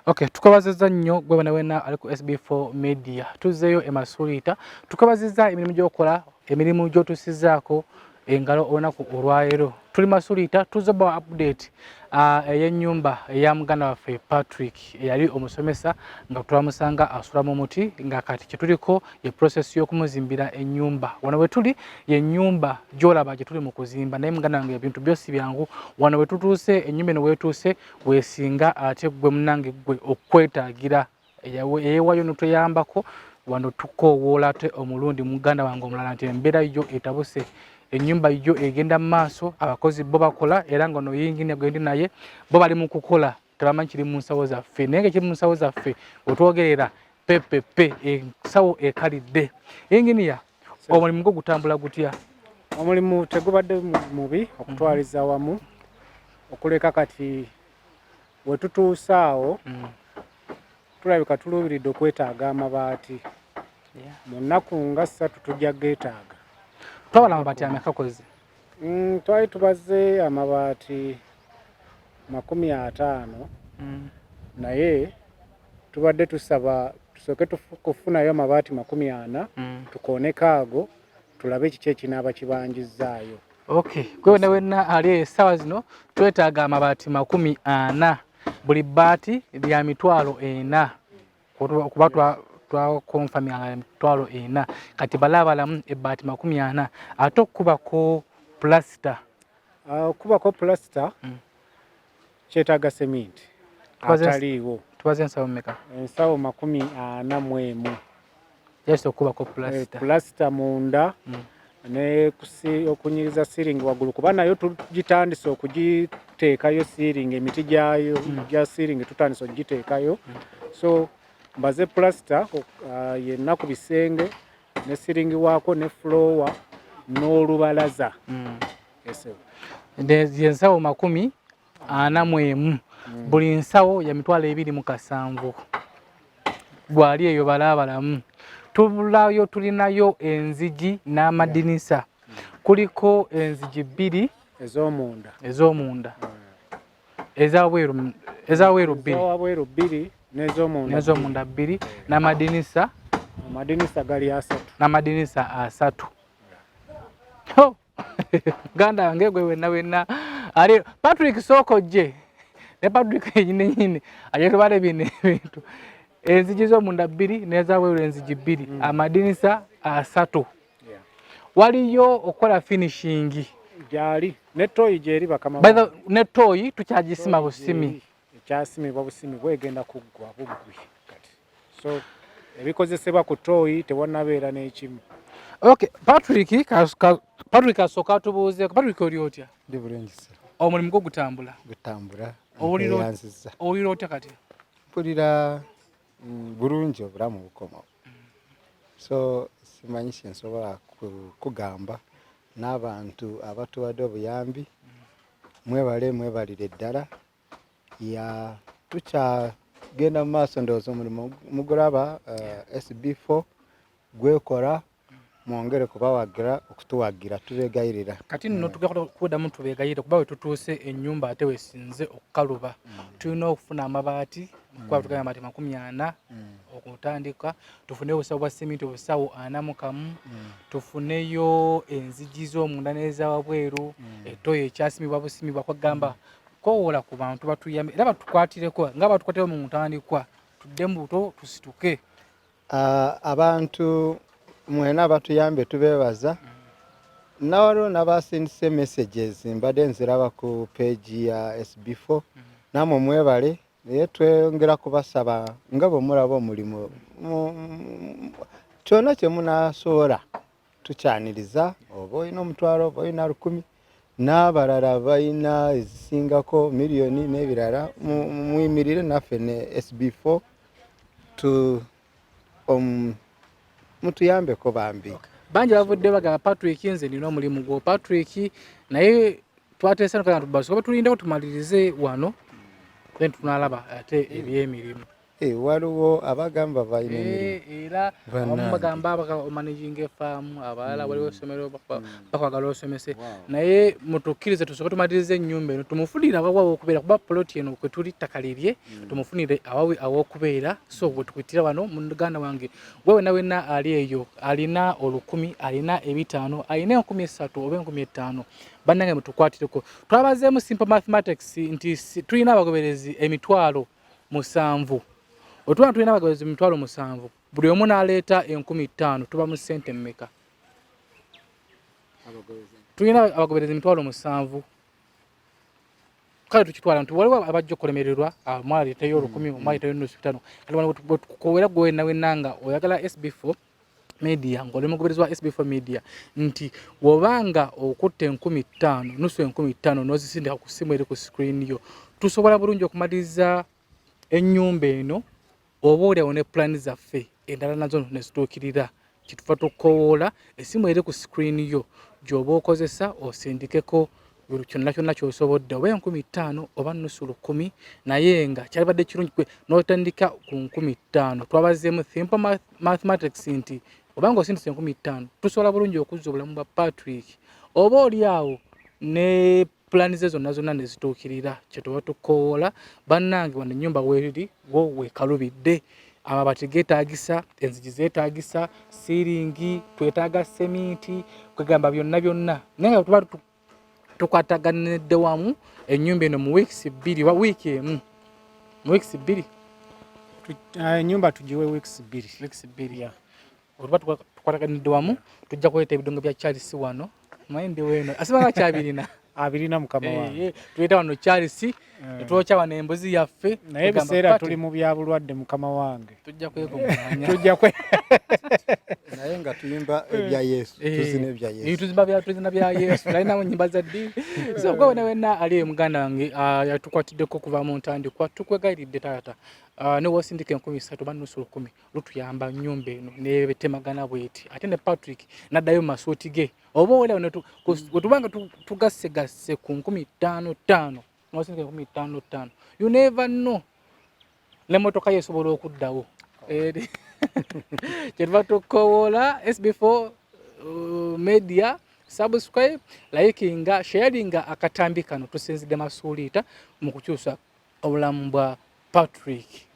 Okay, tukabazizza nnyo gwe bana wena ali ku SB4 MEDIA. Tuzzeeyo Emasuliita. Tukabazizza emirimu gy'okola, emirimu gy'otusizaako engalo olunaku olwaleero. Tuli Masuliita tuzze ba update ey'ennyumba eya muganda waffe Patrick eyali omusomesa nga twamusanga asula mu muti nga kati kye tuliko ye process y'okumuzimbira ennyumba. Wano we tuli ye nnyumba gy'olaba gye tuli mu kuzimba naye muganda wange ebintu byosi byangu. Wano we tutuuse ennyumba eno weetuuse weesinga ate gwe munnange gwe okwetaagira eyeewayo n'otuyambako wano tukoowoola ate omulundi muganda wange omulala nti embeera yo etabuse. Ennyumba yo egenda mu maaso, abakozi bo bakola era nga ono yingini gwendi naye bo bali mu kukola tebamanyi kiri mu nsawo zaffe naye nga kiri mu nsawo zaffe otwogerera pepepe ensawo ekalidde. Yinginiya omulimu gwo gutambula gutya? Omulimu tegubadde mubi okutwaliza wamu okuleka kati we tutuusaawo tulabika tuluubiridde okwetaaga amabaati mu nnaku nga 3 tujja geetaaga. Twabala amabaati ameka koze? Twali tubaze amabaati 50 naye tubadde tusaba tusooke kufunayo amabaati 40 tukooneko ago tulabe kiki ekinaaba kibanjizzaayo. Okay, gwe wenna ali essaawa zino twetaaga amabaati 40 buli baati lya $40 kuba twakonfamya $40 kati balabalamu ebbaati 40 ate okubako plaster. Okubako plaster kyetaaga cement ataliiwo. Tubaze ensawo mmeka? Ensawo 41. Yes, okubako plaster. Plaster munda ne okunyiriza ceiling waggulu kuba nayo tugitandise okugiteekayo ceiling emiti gyayo gya ceiling tutandise okugiteekayo. So mbaze plaster yenna ku bisenge ne ceiling waako ne floor n'olubalaza. Yes. Ensawo 41 buli nsawo ya $27. Gwali eyo balabalamu. Tubulayo tulinayo enzigi n'amadinisa. Kuliko enzigi 2 ez'omunda. Ezawweru 2 n'ez'omunda 2 n'amadinisa. Amadinisa gali 3. N'amadinisa 3. Ganda wange gwe wenna ali Patrick Sokojje ne Patrick nyine ayetubale bine bintu. Enzigi z'omunda 2 n'ezawweru enzigi 2 amadinisa 3. Waliyo okola finishing gyali ne toyi gyeri bakama ba ne toyi tukyagisima busimi ekyasimibwa busimi bwegenda kuggwa buggwi kati. So ebikozesebwa ku toyi tewanabeera n'ekimu. Okay, Patrick asoka tubuuze. Patrick oli otya? Ndi bulungi sir. Omulimu gwo gutambula? Gutambula. Owulira otya kati? Mpulira bulungi obulamu bukoma. So simanyi kyensobola kugamba n'abantu abatuwadde obuyambi mwebalire ddala ya tukyagenda mu maaso ndowooza omulimu mugulaba SB4 gwekola mwongere kubawagira okutuwagira tubeegayirira. Kati nno tugenda kuddamu tubeegayirira kuba we tutuuse ennyumba ate wesinze okukaluba. Tulina okufuna amabaati kuba tugenda amabaati 40 okutandika, tufune obusawo bwa simiti obusawo 41, tufuneyo enzigi z'omunda n'ezawabweru, etoyo ekyasimibwa busimibwa kwagamba kowoola ku bantu batuyambe era batukwatireko nga batukwatira mu ntandikwa tudde mu buto tusituke. Abantu mwena batuyambe tubeebaza. Nawaliwo n'abasindise messages mbadde nziraba ku page ya SB4 namwe mwebale naye twongera kubasaba nga bwe mulaba omulimu kyonna kye munasobola tukyaniriza oba olina omutwalo oba olina 10 n'abalala balina ezisingako miliyoni n'ebirala muyimirire naffe ne SB4 mutuyambeko bambi. Bangi bavudde bagamba Patrick nze nina omulimu gwo Patrick naye twateesa nokana tubaso kuba tulindeko tumalirize wano then tunalaba ate ebyemirimu. waliwo abagamba balina emirimu era abamu bagamba managing farm abalala waliwo essomero bakwagala osomese naye mutukkirize tusooke tumalirize ennyumba eno tumufunire awawo okubeera kuba poloti eno kwe tuli ttaka lirye tumufunire aw'okubeera so bwe tukuyitira wano muganda wange gwe wenna ali eyo alina 1,000 alina 500 alina 3,000 oba 5,000 bannange mutukwatireko twabazeemu simple mathematics nti tulina abagoberezi 7,000 otwana tulina abagoberezi 7,000 buli omu n'aleeta 5,000 tuba mu ssente mmeka tulina abagoberezi 7,000 kale tukitwala nti waliwo abajja okulemererwa mwaleetayo 1,000 mwaleetayo 5,000 kati bwe tukowera gwe wenna nga oyagala SB4 media ng'oli mugoberezi wa SB4 media nti wobanga okutta 5,000 nusu 5,000 n'ozisindika ku ssimu eri ku screen yo tusobola bulungi okumaliriza ennyumba eno oba oliawo ne plan zaffe endala nazo ne zituukirira kitufa tukowoola essimu eri ku screen yo gy'oba okozesa osindikeko buli kyonna kyonna ky'osobodde oba 5,000 oba nusu 1,000 naye nga kyalibadde kirungi kwe n'otandika ku 5,000 twabazeemu simple mathematics nti obanga osindise 5,000 tusobola bulungi okuzza obulamu bwa Patrick oba oliawo ne plan ze zonna ne zituukirira kyetuba tukowoola bannange wano ennyumba weeri wo weekalubidde amabati geetaagisa enzigi zeetaagisa siiringi twetaaga seminti kwegamba byonna naye nga tuba tukwataganidde wamu ennyumba eno mu weeks 2 wa wiiki emu mu weeks 2 ennyumba tugiwe weeks 2 olwa tukwataganidde wamu tujja kuleeta ebidongo bya Charles wano mayindi weno asibanga kyabirina abirina mukama wange tuleeta wano Charles netwokya wano embuzi yaffe naye biseera tuli mu bya bulwadde mukama wange tujja kwegomanya naye nga tuyimba ebya Yesu tuzina ebya Yesu tuzina bya Yesu talinamu nnyimba za ddiini so gwe wenna ali muganda wange yatukwatiddeko kuva mu ntandikwa tukwegayiridde taata ne wasindika 3,000 oba nusu 1,000 lutuyamba nnyumba eno nebetemagana bweti ate ne Patrick naddayo mu masuuti ge oba olawo wetubanga tugassegase ku 5,500 wasindika 5,500 you never know n'emmotoka yesobola okuddawo kyetuba tukowoola SB4 media subscribe likinga sharinga akatambi kano tusinzidde Emasuliita mu kukyusa obulamu bwa Patrick